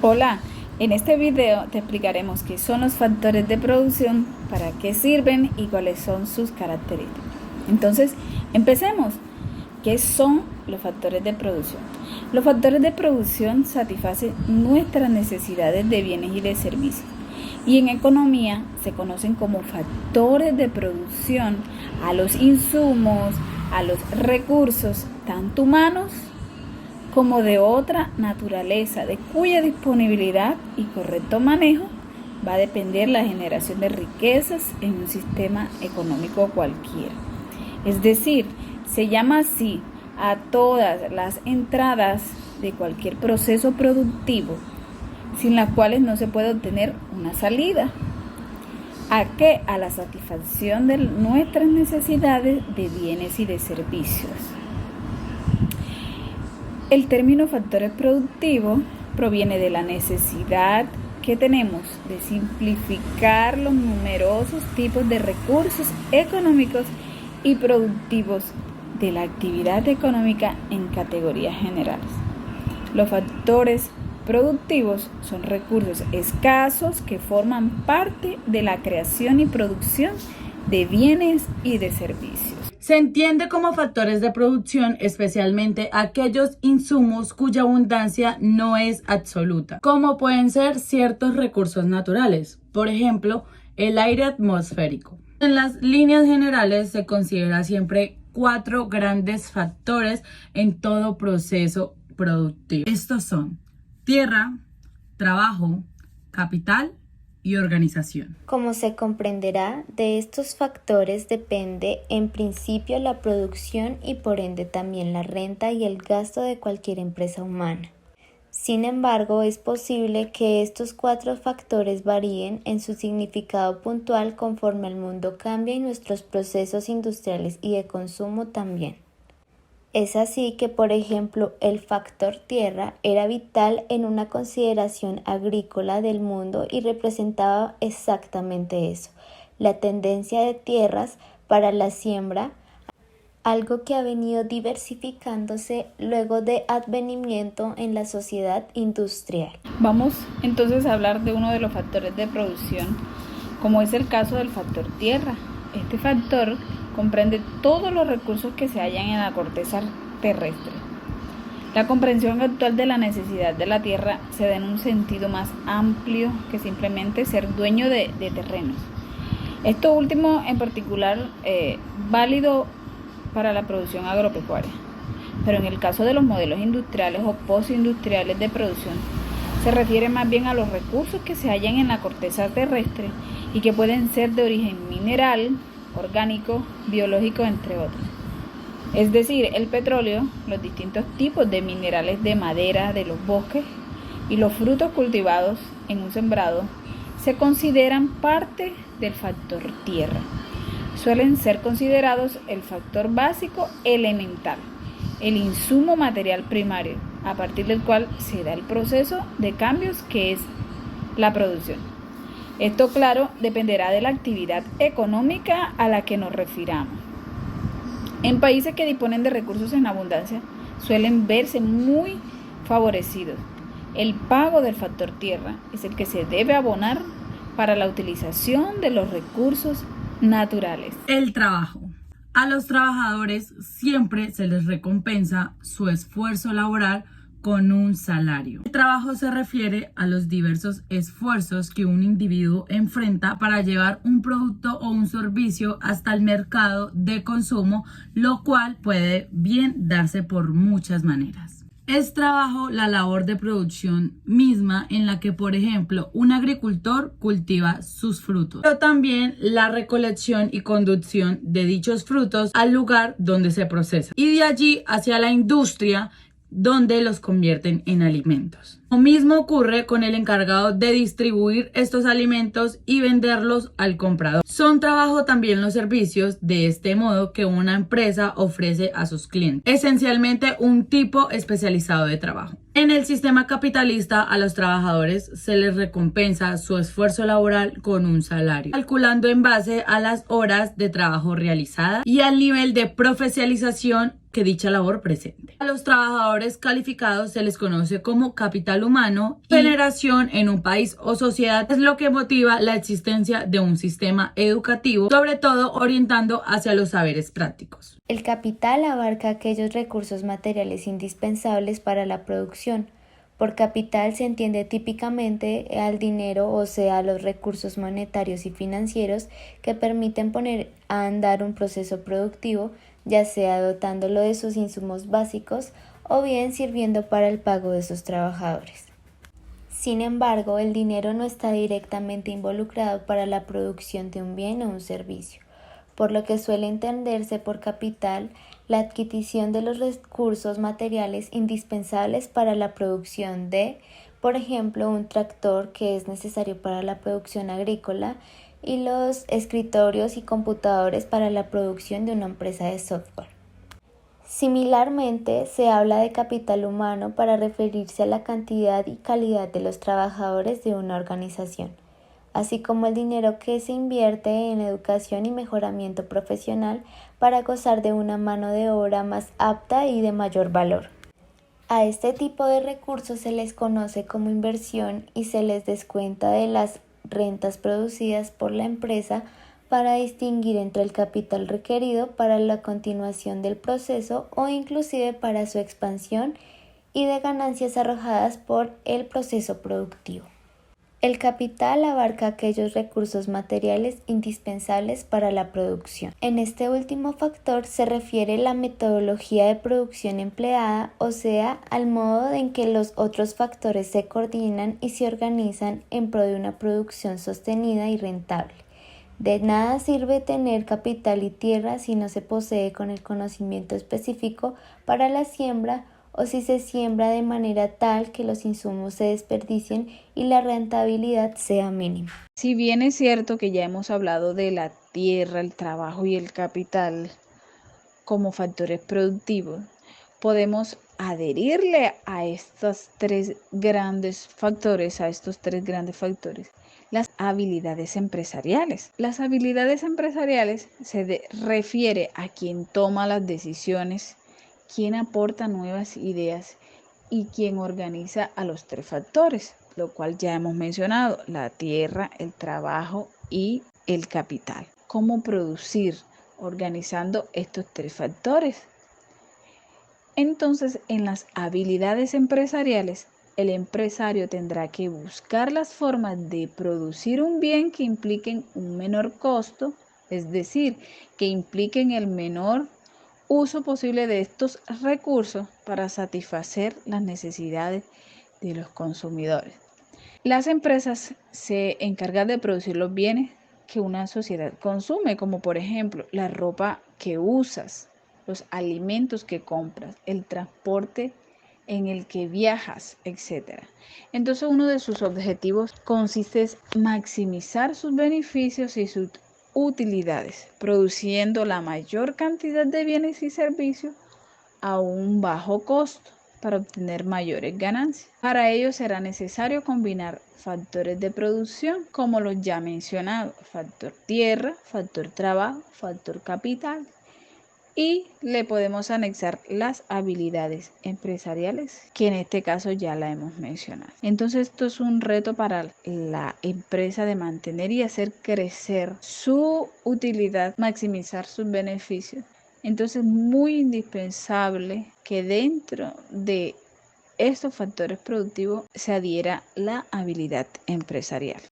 Hola, en este video te explicaremos qué son los factores de producción, para qué sirven y cuáles son sus características. Entonces, empecemos. ¿Qué son los factores de producción? Los factores de producción satisfacen nuestras necesidades de bienes y de servicios. Y en economía se conocen como factores de producción a los insumos, a los recursos, tanto humanos como de otra naturaleza, de cuya disponibilidad y correcto manejo va a depender la generación de riquezas en un sistema económico cualquiera. Es decir, se llama así a todas las entradas de cualquier proceso productivo, sin las cuales no se puede obtener una salida. ¿A qué? A la satisfacción de nuestras necesidades de bienes y de servicios. El término factores productivos proviene de la necesidad que tenemos de simplificar los numerosos tipos de recursos económicos y productivos de la actividad económica en categorías generales. Los factores productivos son recursos escasos que forman parte de la creación y producción de bienes y de servicios. Se entiende como factores de producción especialmente aquellos insumos cuya abundancia no es absoluta, como pueden ser ciertos recursos naturales, por ejemplo, el aire atmosférico. En las líneas generales se considera siempre 4 grandes factores en todo proceso productivo. Estos son tierra, trabajo, capital y organización. Como se comprenderá, de estos factores depende en principio la producción y por ende también la renta y el gasto de cualquier empresa humana. Sin embargo, es posible que estos 4 factores varíen en su significado puntual conforme el mundo cambia y nuestros procesos industriales y de consumo también. Es así que, por ejemplo, el factor tierra era vital en una consideración agrícola del mundo y representaba exactamente eso, la tendencia de tierras para la siembra, algo que ha venido diversificándose luego de advenimiento en la sociedad industrial. Vamos entonces a hablar de uno de los factores de producción, como es el caso del factor tierra. Este factor comprende todos los recursos que se hallan en la corteza terrestre. La comprensión actual de la necesidad de la tierra se da en un sentido más amplio que simplemente ser dueño de terrenos. Esto último en particular válido para la producción agropecuaria, pero en el caso de los modelos industriales o postindustriales de producción se refiere más bien a los recursos que se hallan en la corteza terrestre y que pueden ser de origen mineral, orgánico, biológico, entre otros. Es decir, el petróleo, los distintos tipos de minerales de madera de los bosques y los frutos cultivados en un sembrado se consideran parte del factor tierra. Suelen ser considerados el factor básico elemental, el insumo material primario, a partir del cual se da el proceso de cambios que es la producción. Esto, claro, dependerá de la actividad económica a la que nos refiramos. En países que disponen de recursos en abundancia, suelen verse muy favorecidos. El pago del factor tierra es el que se debe abonar para la utilización de los recursos naturales. El trabajo. A los trabajadores siempre se les recompensa su esfuerzo laboral con un salario. El trabajo se refiere a los diversos esfuerzos que un individuo enfrenta para llevar un producto o un servicio hasta el mercado de consumo, lo cual puede bien darse por muchas maneras. Es trabajo la labor de producción misma en la que, por ejemplo, un agricultor cultiva sus frutos, pero también la recolección y conducción de dichos frutos al lugar donde se procesan y de allí hacia la industria donde los convierten en alimentos. Lo mismo ocurre con el encargado de distribuir estos alimentos y venderlos al comprador. Son trabajo también los servicios de este modo que una empresa ofrece a sus clientes. Esencialmente un tipo especializado de trabajo. En el sistema capitalista a los trabajadores se les recompensa su esfuerzo laboral con un salario, calculando en base a las horas de trabajo realizadas y al nivel de profesionalización que dicha labor presente. A los trabajadores calificados se les conoce como capital capital humano y generación en un país o sociedad es lo que motiva la existencia de un sistema educativo, sobre todo orientando hacia los saberes prácticos. El capital abarca aquellos recursos materiales indispensables para la producción. Por capital se entiende típicamente al dinero, o sea, los recursos monetarios y financieros que permiten poner a andar un proceso productivo, ya sea dotándolo de sus insumos básicos o bien sirviendo para el pago de sus trabajadores. Sin embargo, el dinero no está directamente involucrado para la producción de un bien o un servicio, por lo que suele entenderse por capital la adquisición de los recursos materiales indispensables para la producción de, por ejemplo, un tractor que es necesario para la producción agrícola y los escritorios y computadores para la producción de una empresa de software. Similarmente, se habla de capital humano para referirse a la cantidad y calidad de los trabajadores de una organización, así como el dinero que se invierte en educación y mejoramiento profesional para gozar de una mano de obra más apta y de mayor valor. A este tipo de recursos se les conoce como inversión y se les descuenta de las rentas producidas por la empresa para distinguir entre el capital requerido para la continuación del proceso o inclusive para su expansión y de ganancias arrojadas por el proceso productivo. El capital abarca aquellos recursos materiales indispensables para la producción. En este último factor se refiere la metodología de producción empleada, o sea, al modo en que los otros factores se coordinan y se organizan en pro de una producción sostenida y rentable. De nada sirve tener capital y tierra si no se posee con el conocimiento específico para la siembra o si se siembra de manera tal que los insumos se desperdicien y la rentabilidad sea mínima. Si bien es cierto que ya hemos hablado de la tierra, el trabajo y el capital como factores productivos, podemos adherirle a estos tres grandes factores, las habilidades empresariales. Las habilidades empresariales se refiere a quien toma las decisiones, quien aporta nuevas ideas y quien organiza a los tres factores, lo cual ya hemos mencionado, la tierra, el trabajo y el capital. ¿Cómo producir? Organizando estos tres factores. Entonces, en las habilidades empresariales, el empresario tendrá que buscar las formas de producir un bien que impliquen un menor costo, es decir, que impliquen el menor uso posible de estos recursos para satisfacer las necesidades de los consumidores. Las empresas se encargan de producir los bienes que una sociedad consume, como por ejemplo la ropa que usas, los alimentos que compras, el transporte en el que viajas, etc. Entonces, uno de sus objetivos consiste en maximizar sus beneficios y sus utilidades, produciendo la mayor cantidad de bienes y servicios a un bajo costo para obtener mayores ganancias. Para ello será necesario combinar factores de producción como los ya mencionados, factor tierra, factor trabajo, factor capital, y le podemos anexar las habilidades empresariales, que en este caso ya la hemos mencionado. Entonces, esto es un reto para la empresa de mantener y hacer crecer su utilidad, maximizar sus beneficios. Entonces, muy indispensable que dentro de estos factores productivos se adhiera la habilidad empresarial.